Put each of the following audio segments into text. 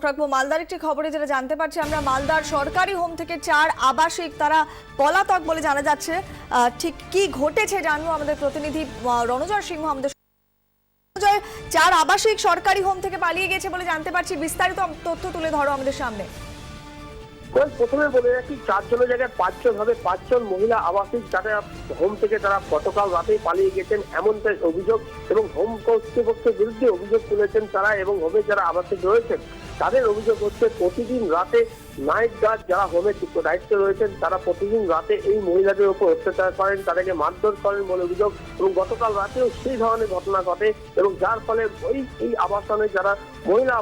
রাখবো মালদার একটি খবরে যেটা জানতে পারছি আমরা, মালদার সরকারি হোম থেকে 4 আবাসিক তারা পলাতক বলে জানা যাচ্ছে। ঠিক কি ঘটেছে জানবো আমাদের প্রতিনিধি রণজয় সিংহ আমাদের। রণজয়, 4 আবাসিক সরকারি হোম থেকে পালিয়ে গেছে বলে জানতে পারছি, বিস্তারিত তথ্য তুলে ধরো আমাদের সামনে। প্রথমে বলে রাখি, 4 জনের জায়গায় 5 জন হবে। 5 জন মহিলা আবাসিক যারা হোম থেকে তারা গতকাল রাতেই পালিয়ে গেছেন এমনটাই অভিযোগ, এবং হোম কর্তৃপক্ষের বিরুদ্ধে অভিযোগ তুলেছেন তারা। এবং হোমে যারা আবাসিক রয়েছেন তাদের অভিযোগ হচ্ছে প্রতিদিন রাতে নাইট গার্ড যারা হোমের দায়িত্বে রয়েছেন তারা প্রতিদিন রাতে এই মহিলাদের উপর অত্যাচার করেন, তাদেরকে মারধর করেন বলে অভিযোগ। এবং গতকাল রাতেও সেই ধরনের ঘটনা ঘটে, এবং যার ফলে এই আবাসনে যারা মহিলা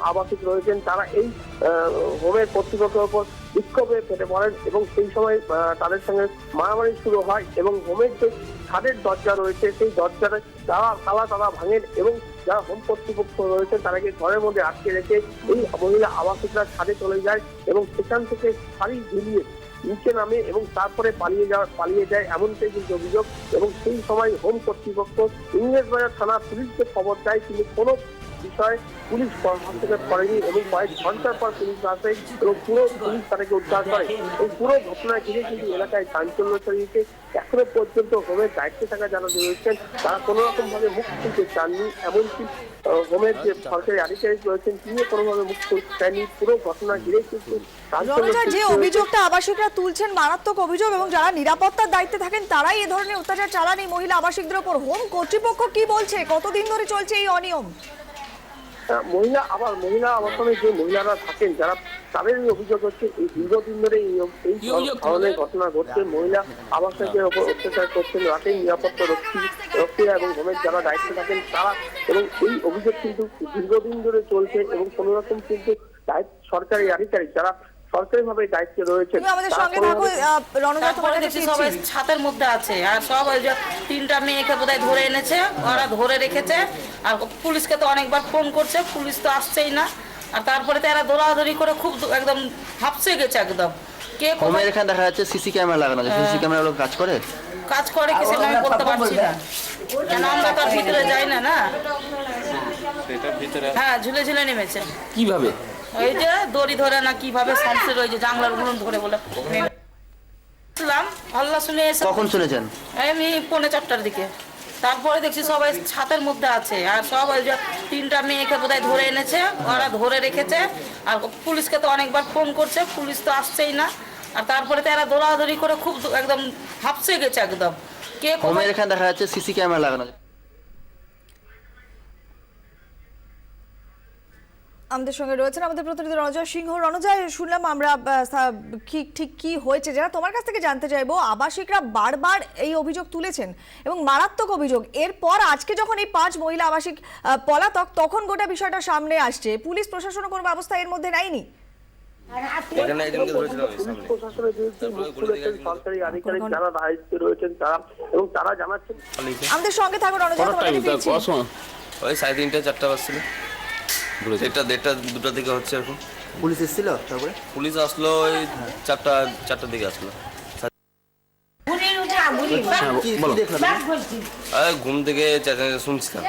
আবাসিক রয়েছেন তারা এই হোমের কর্তৃপক্ষের উপর বিক্ষোভে ফেটে পড়েন, এবং সেই সময় তাদের সঙ্গে মারামারি শুরু হয়। এবং হোমের যে ছাদের দরজা রয়েছে সেই দরজাটা তালা ভাঙেন, এবং যারা হোম কর্তৃপক্ষ রয়েছেন তাদেরকে ঘরের মধ্যে আটকে রেখে এই মহিলা আবাসিকরা ছাদে চলে যায়, এবং সেখান থেকে শাড়ি ঝুলিয়ে নিচে নামে এবং তারপরে পালিয়ে যায় এমনটাই কিন্তু অভিযোগ। এবং সেই সময় হোম কর্তৃপক্ষ ইংরেজবাজার থানা পুলিশকে খবর দেয়, কিন্তু কোনো বিষয়ে পুলিশ হস্তক্ষেপ করেনি, এবং কয়েক ঘন্টার পর পুলিশ আসে এবং পুরো পুলিশ তাদেরকে উদ্ধার করে। এই পুরো ঘটনা ঘিরে কিন্তু এলাকায় চাঞ্চল্য ছড়িয়েছে। এখনো পর্যন্ত হোমের দায়িত্বে থাকা যারা রয়েছেন তারা কোনো রকম ভাবে মুখ খুলতে চাননি, এমনকি হোমের যে সরকারি আধিকারিক রয়েছেন তিনি কোনোভাবে মুখ খুলতে চাননি। পুরো ঘটনা ঘিরে কিন্তু যে অভিযোগটা আবাসিকরা তুলছেন মারাত্মক অভিযোগ, এবং যারা নিরাপত্তার দায়িত্বে থাকেন তারাই এ ধরনের অত্যাচার চালান এই মহিলা আবাসিকদের উপর। হোম কর্তৃপক্ষ কি বলছে, কতদিন ধরে চলছে এই অনিয়ম? মহিলা আবাসনে যে মহিলারা থাকেন যারা তাদের অভিযোগ হচ্ছে এই দীর্ঘদিন ধরে এই ধরনের ঘটনা ঘটছে। মহিলা আবাসনের উপর অত্যাচার করছেন রাতের নিরাপত্তা রক্ষীরা এবং হোমের যারা দায়িত্বে থাকেন তারা, এবং এই অভিযোগ কিন্তু দীর্ঘদিন ধরে চলছে। এবং কোন রকম কিন্তু সরকারি আধিকারিক যারা সরকারিভাবে দায়িত্বে রয়েছে সবাই ছাদের মধ্যে আছে, আর সব ওই যে 3টা মেয়েকে বোধহয় ধরে এনেছে, ওরা ধরে রেখেছে। আর পুলিশকে তো অনেকবার ফোন করছে, পুলিশ তো আসছেই না। আর তারপরে তো এরা দৌড়াদৌড়ি করে খুব একদম হাঁপসে গেছে একদম। কে হোমের এখানে দেখা যাচ্ছে সিসি ক্যামেরা লাগানো আছে, সিসি ক্যামেরা লোক কাজ করে কি সেটা আমি বলতে পারছি না, কেন আমরা তো ভিতরে যাই না। হ্যাঁ, ঝুলে নেমেছে। কিভাবে? ওই যে দড়ি ধরে না কিভাবে শামসের ওই যে জানলার গুলো ধরে বলে হল্লা শুনে এসে। কখন শুনেছেন? আমি 4:45টার দিকে। তারপরে দেখছি সবাই ছাদের মধ্যে আছে, আর সব ওই যে 3টা মেয়েকে বোধহয় ধরে এনেছে, ওরা ধরে রেখেছে। আর পুলিশকে তো অনেকবার ফোন করছে, পুলিশ তো আসছেই না। আর তারপরে তো এরা দৌড়াদৌড়ি করে খুব একদম হাঁপসে গেছে একদম। কে হোমের এখানে দেখা যাচ্ছে সিসি ক্যামেরা লাগানো আছে। আমাদের সঙ্গে রয়েছেন আমাদের প্রতিনিধি রণজয় সিংহ। রণজয়, শুনলাম আমরা ঠিক কি হয়েছে যারা তোমার কাছ থেকে জানতে চাইবো। আবাসিকরা বারবার এই অভিযোগ তুলেছেন এবং মারাত্মক অভিযোগ। এরপর আজকে যখন এই 5 মহিলা আবাসিক পলাতক, তখন গোটা বিষয়টা সামনে আসছে। পুলিশ প্রশাসনও কোনো ব্যবস্থা এর মধ্যে নেয়নি। সরকারি আধিকারিক যারা দায়িত্বে রয়েছেন তারা, এবং তারা জানাচ্ছেন। আমাদের সঙ্গে থাকো রণজয়। ওই 3:30 4টা বাজছিল, 1:30 দিকে হচ্ছে এখন। পুলিশ এসেছিল? তারপরে পুলিশ আসলো ওই 4টার দিকে আসলো। ঘুম থেকে চেঁচামেচি শুনছিলাম,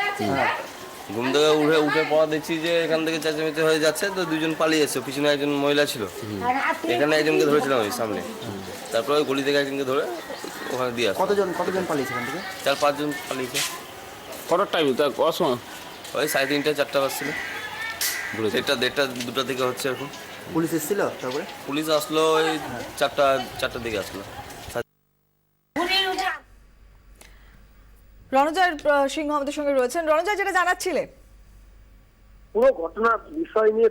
ঘুম থেকে উঠে পর দেখছি যে এখান থেকে চেঁচামেচি হয়ে যাচ্ছে, তো 2জন পালিয়ে এসছে। পিছনে একজন মহিলা ছিল, এখানে একজনকে ধরেছিলাম ওই সামনে। তারপরে ওই গলি থেকে একজনকে ধরে ওখানে দিয়ে আসছে। কতজন পালিয়েছে এখান থেকে? 4-5 জন পালিয়েছে। কটার টাইম? ওই 3:30 4টা বাজছিল, 1:30 দিকে হচ্ছে এখন। পুলিশ এসেছিল? তারপরে পুলিশ আসলো ওই 4টার দিকে আসলো। রণজয় সিংহ আমাদের সঙ্গে রয়েছেন। রণজয়, যেটা জানাচ্ছিলে পুরো ঘটনার বিষয় নিয়ে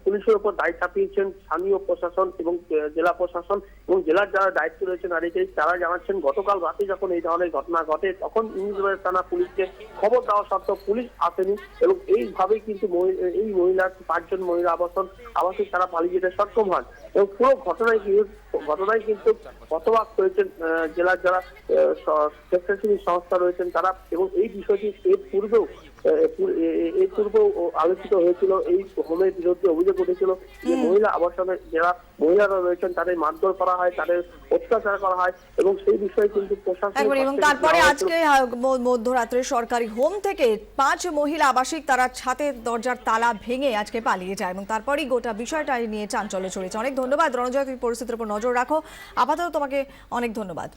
পুলিশের উপর দায় চাপিয়েছেন স্থানীয় প্রশাসন এবং জেলা প্রশাসন, এবং জেলার যারা দায়িত্ব রয়েছেন আধিকারিক তারা জানাচ্ছেন গতকাল রাতে যখন এই ধরনের ঘটনা ঘটে তখন ইংরেজবাজার থানা পুলিশকে খবর দেওয়া সত্ত্বেও পুলিশ আসেনি, এবং এইভাবেই কিন্তু এই 5 জন মহিলা আবাসিক তারা পালিয়ে যেতে সক্ষম হন। এবং পুরো ঘটনায় কিন্তু হতবাক হয়েছেন জেলার যারা স্বেচ্ছাসেবী সংস্থা রয়েছেন তারা। এবং এই বিষয়টি এর পূর্বেও এই পূর্বে আলোচিত হয়েছিল, এই হোমের বিরুদ্ধে অভিযোগ উঠেছিল যে মহিলা আবাসনে যারা মহিলারা রয়েছেন তাদের মারধর করা হয়, তাদের অত্যাচার করা হয়, এবং সেই বিষয়ে কিন্তু প্রশাসন একবারে এবং তারপরে আজকে মধ্যরাত্রে সরকারি হোম থেকে 5 মহিলা আবাসিক তারা ছাদের দরজার তালা ভেঙে আজকে পালিয়ে যায় এবং তারপরেই গোটা বিষয়টা নিয়ে চাঞ্চল্য ছড়িয়েছে। অনেক ধন্যবাদ রণজয়, তুমি পরিস্থিতির উপর নজর রাখো। আপাতত তোমাকে অনেক ধন্যবাদ।